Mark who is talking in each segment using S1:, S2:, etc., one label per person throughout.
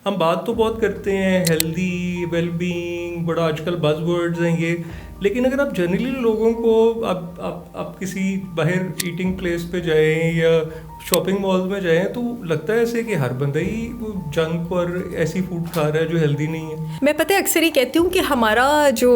S1: हम बात तो बहुत करते हैं हेल्दी वेलबींग, बड़ा आजकल बज़वर्ड्स हैं ये, लेकिन अगर आप जनरली लोगों को आप किसी बाहर ईटिंग प्लेस पे जाएं या शॉपिंग मॉल में जाएं तो लगता है ऐसे कि हर बंदा ही जंक और ऐसी फूड खा रहा है जो हेल्दी नहीं है।
S2: मैं पता है अक्सर ही कहती हूँ कि हमारा जो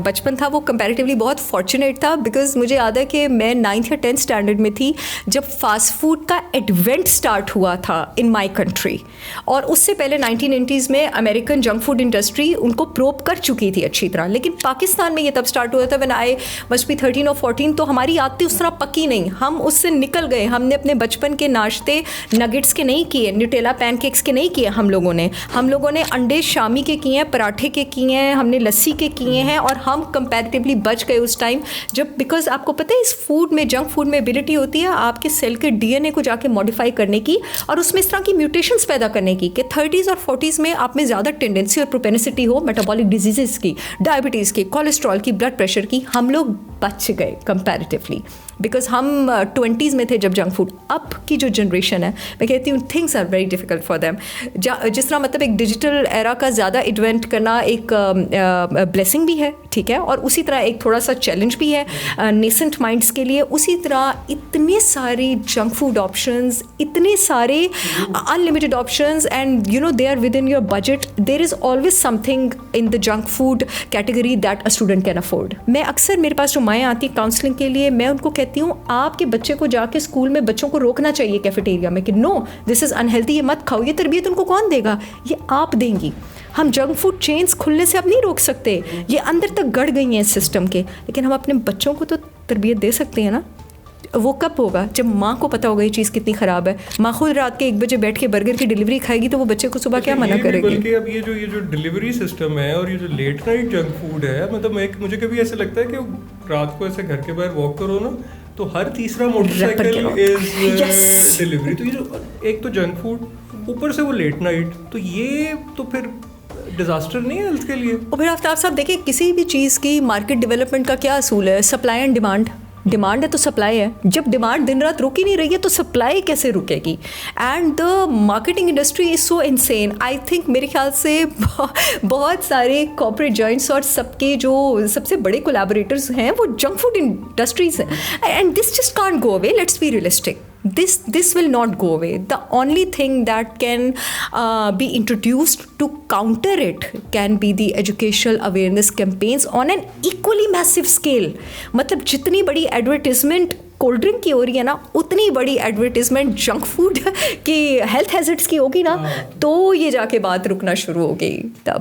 S2: बचपन था वो कंपैरेटिवली बहुत फॉर्चुनेट था, बिकॉज मुझे याद है कि मैं 9th या 10th स्टैंडर्ड में थी जब फास्ट फूड का एडवेंट स्टार्ट हुआ था इन माई कंट्री, और उससे पहले 1990s में अमेरिकन जंक फूड इंडस्ट्री उनको प्रोब कर चुकी थी अच्छी तरह, लेकिन पाकिस्तान में ये तब स्टार्ट हुआ था व्हेन आई मस्ट बी 13 और 14, तो हमारी आदतें उस तरह पकी नहीं, हम उससे निकल गए। हमने अपने बचपन के नाश्ते नगेट्स के नहीं किए, न्यूटेला पैनकेक्स के नहीं किए, हम लोगों ने अंडे शामी के किए हैं, पराठे के किए हैं, हमने लस्सी के किए हैं, और हम कंपैरेटिवली बच गए उस टाइम जब, बिकॉज आपको पता है इस फूड में, जंक फूड में एबिलिटी होती है आपके सेल के डीएनए को जाके मॉडिफाई करने की और उसमें इस तरह की म्यूटेशंस पैदा करने की कि 30s और 40s में आप में ज़्यादा टेंडेंसी और प्रोपेनिसिटी हो मेटाबॉलिक डिजीजेस की, डायबिटीज़ की, कोलेस्ट्रॉल की, ब्लड प्रेशर की। हम लोग बच गए कंपैरेटिवली बिकॉज हम 20s में थे जब जंक फूड। अब की जो जनरेशन है, मैं कहती हूँ things are very difficult for them. जिस तरह मतलब एक डिजिटल एरा का ज़्यादा इन्वेंट करना एक ब्लेसिंग भी है, ठीक है, और उसी तरह एक थोड़ा सा चैलेंज भी है नेसेंट माइंड्स के लिए। उसी तरह इतने सारे जंक फूड ऑप्शंस, इतने सारे unlimited options, and you know they are within your budget. There is always something in the junk food category that a student can afford. मैं अक्सर, मेरे पास जो माएँ आती काउंसलिंग के लिए, मैं उनको कहती हूँ आपके बच्चे को जाके स्कूल में बच्चों को रोकना चाहिए कैफेटेरिया में कि नो दिस इज़ अनहेल्दी, ये मत खाओ। ये तरबियत उनको कौन देगा? ये आप देंगी। हम जंक फूड चेन्स खुलने से अब नहीं रोक सकते, ये अंदर तक गड़ गई हैं सिस्टम के, लेकिन हम अपने बच्चों को तो तरबियत दे सकते हैं ना। वो कब होगा? जब माँ को पता होगा ये चीज़ कितनी ख़राब है। माँ खुद रात के 1 बजे बैठ के बर्गर की डिलीवरी खाएगी तो वो बच्चे को सुबह क्या मना करेगी?
S1: बल्कि अब ये जो डिलीवरी सिस्टम है और ये जो लेट नाइट जंक फूड है, मतलब मुझे कभी ऐसे लगता है कि रात को ऐसे घर के बाहर वॉक करो ना तो हर तीसरा मोटरसाइकिल इज डिलीवरी। तो ये जो एक तो जंक फूड, ऊपर से वो लेट नाइट, तो ये तो फिर डिजास्टर नहीं है हेल्थ के लिए।
S2: और फिर आफ्ताब साहब देखिए, किसी भी चीज़ की मार्केट डेवलपमेंट का क्या असूल है? Supply and demand. डिमांड है तो सप्लाई है। जब डिमांड दिन रात रुक ही नहीं रही है तो सप्लाई कैसे रुकेगी? And the marketing industry is so insane. I think मेरे ख्याल से बहुत सारे कॉर्पोरेट जॉइंट्स और सबके जो सबसे बड़े कोलैबोरेटर्स हैं वो जंक फूड इंडस्ट्रीज हैं, and this just can't go away. Let's be realistic. This will not go away. The only thing that can be introduced to counter it can be the educational awareness campaigns on an equally massive scale. मतलब जितनी बड़ी advertisement cold drink की हो रही है ना, उतनी बड़ी एडवर्टिजमेंट जंक फूड की हेल्थ हैजर्ड्स की होगी ना, तो ये जाके बात रुकना शुरू हो गई तब।